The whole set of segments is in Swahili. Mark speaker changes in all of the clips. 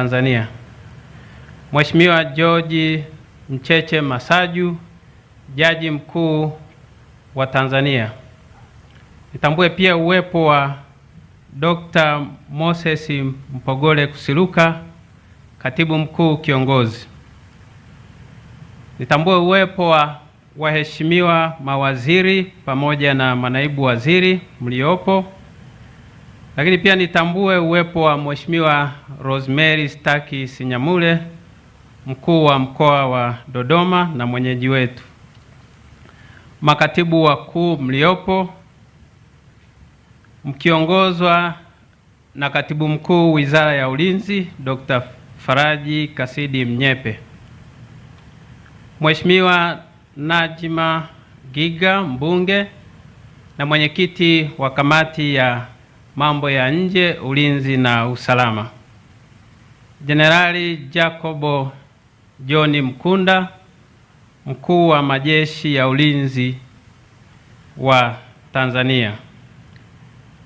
Speaker 1: Tanzania. Mheshimiwa George Mcheche Masaju, Jaji Mkuu wa Tanzania. Nitambue pia uwepo wa Dr. Moses Mpogole Kusiluka, Katibu Mkuu Kiongozi. Nitambue uwepo wa waheshimiwa mawaziri pamoja na manaibu waziri mliopo. Lakini pia nitambue uwepo wa Mheshimiwa Rosemary Staki Sinyamule, Mkuu wa Mkoa wa Dodoma na mwenyeji wetu. Makatibu wakuu mliopo mkiongozwa na Katibu Mkuu Wizara ya Ulinzi Dr. Faraji Kasidi Mnyepe. Mheshimiwa Najma Giga, mbunge na mwenyekiti wa Kamati ya Mambo ya Nje, Ulinzi na Usalama. Jenerali Jacobo John Mkunda, Mkuu wa Majeshi ya Ulinzi wa Tanzania.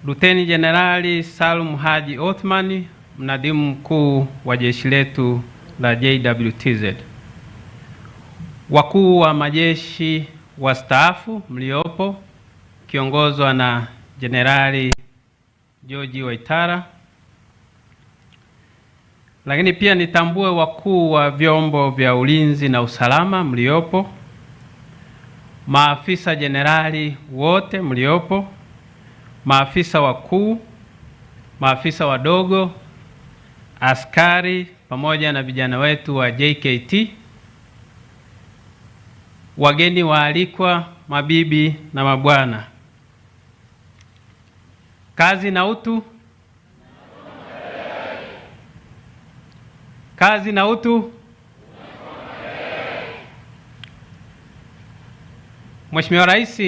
Speaker 1: Luteni Jenerali Salum Haji Othman, Mnadhimu Mkuu wa jeshi letu la JWTZ. Wakuu wa majeshi wastaafu mliopo kiongozwa na Jenerali George Waitara. Lakini pia nitambue wakuu wa vyombo vya ulinzi na usalama mliopo, maafisa jenerali wote mliopo, maafisa wakuu, maafisa wadogo, askari pamoja na vijana wetu wa JKT, wageni waalikwa, mabibi na mabwana. Kazi na utu. Kazi na utu. Mheshimiwa Rais,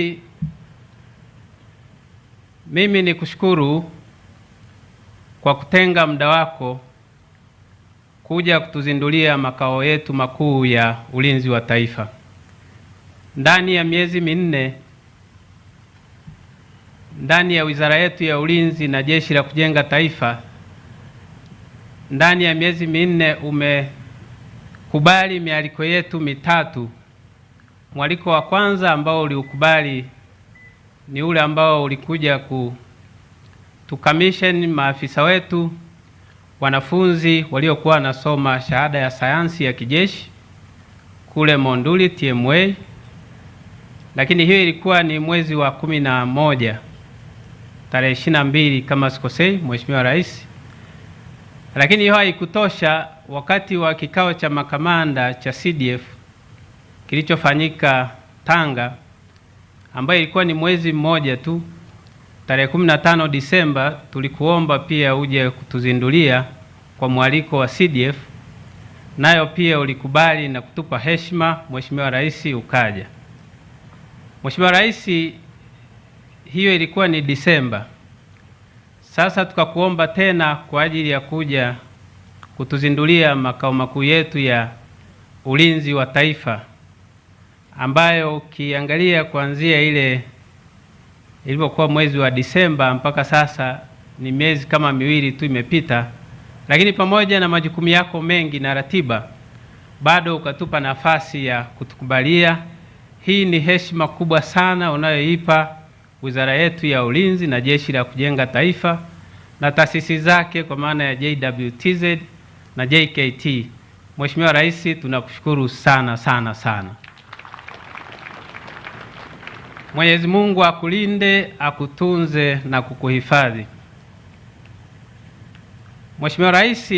Speaker 1: mimi ni kushukuru kwa kutenga muda wako kuja kutuzindulia makao yetu makuu ya ulinzi wa taifa. Ndani ya miezi minne, ndani ya wizara yetu ya ulinzi na jeshi la kujenga taifa, ndani ya miezi minne umekubali mialiko yetu mitatu. Mwaliko wa kwanza ambao uliukubali ni ule ambao ulikuja kutukamisheni maafisa wetu wanafunzi waliokuwa wanasoma shahada ya sayansi ya kijeshi kule Monduli TMA. Lakini hiyo ilikuwa ni mwezi wa 11 tarehe 22 kama sikosei, Mheshimiwa Rais. Lakini hiyo haikutosha. Wakati wa kikao cha makamanda cha CDF kilichofanyika Tanga, ambayo ilikuwa ni mwezi mmoja tu, tarehe 15 Disemba, tulikuomba pia uje kutuzindulia kwa mwaliko wa CDF, nayo pia ulikubali na kutupa heshima. Mheshimiwa Rais, ukaja. Mheshimiwa Rais, hiyo ilikuwa ni Disemba. Sasa tukakuomba tena kwa ajili ya kuja kutuzindulia makao makuu yetu ya ulinzi wa taifa, ambayo ukiangalia kuanzia ile ilipokuwa mwezi wa Disemba mpaka sasa ni miezi kama miwili tu imepita, lakini pamoja na majukumu yako mengi na ratiba, bado ukatupa nafasi ya kutukubalia. Hii ni heshima kubwa sana unayoipa wizara yetu ya ulinzi na jeshi la kujenga taifa na taasisi zake kwa maana ya JWTZ na JKT. Mheshimiwa Rais, tunakushukuru sana sana sana. Mwenyezi Mungu akulinde, akutunze na kukuhifadhi. Mheshimiwa Rais,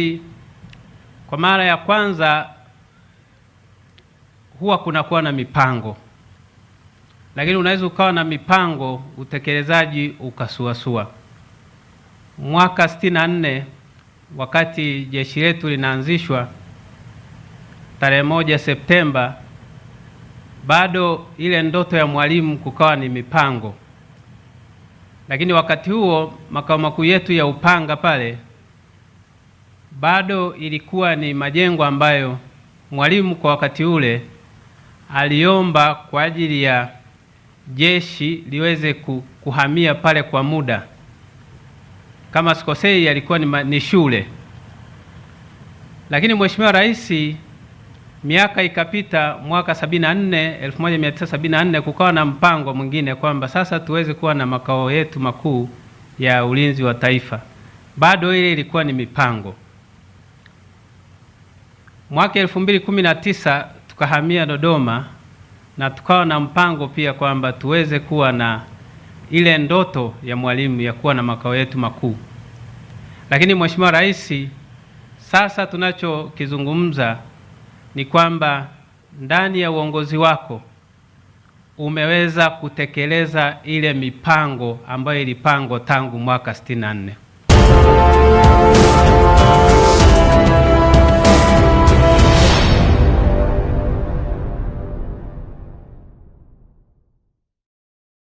Speaker 1: kwa mara ya kwanza huwa kunakuwa na mipango, lakini unaweza ukawa na mipango utekelezaji ukasuasua. Mwaka 64 wakati jeshi letu linaanzishwa tarehe 1 Septemba, bado ile ndoto ya Mwalimu kukawa ni mipango. Lakini wakati huo makao makuu yetu ya Upanga pale bado ilikuwa ni majengo ambayo Mwalimu kwa wakati ule aliomba kwa ajili ya jeshi liweze kuhamia pale kwa muda. Kama sikosei alikuwa ni shule. Lakini Mheshimiwa Rais, miaka ikapita, mwaka 1974 kukawa na mpango mwingine kwamba sasa tuweze kuwa na makao yetu makuu ya ulinzi wa taifa. Bado ile ilikuwa ni mipango. Mwaka 2019 tukahamia Dodoma na tukawa na mpango pia kwamba tuweze kuwa na ile ndoto ya Mwalimu ya kuwa na makao yetu makuu. Lakini Mheshimiwa Rais, sasa tunachokizungumza ni kwamba ndani ya uongozi wako umeweza kutekeleza ile mipango ambayo ilipangwa tangu mwaka 64.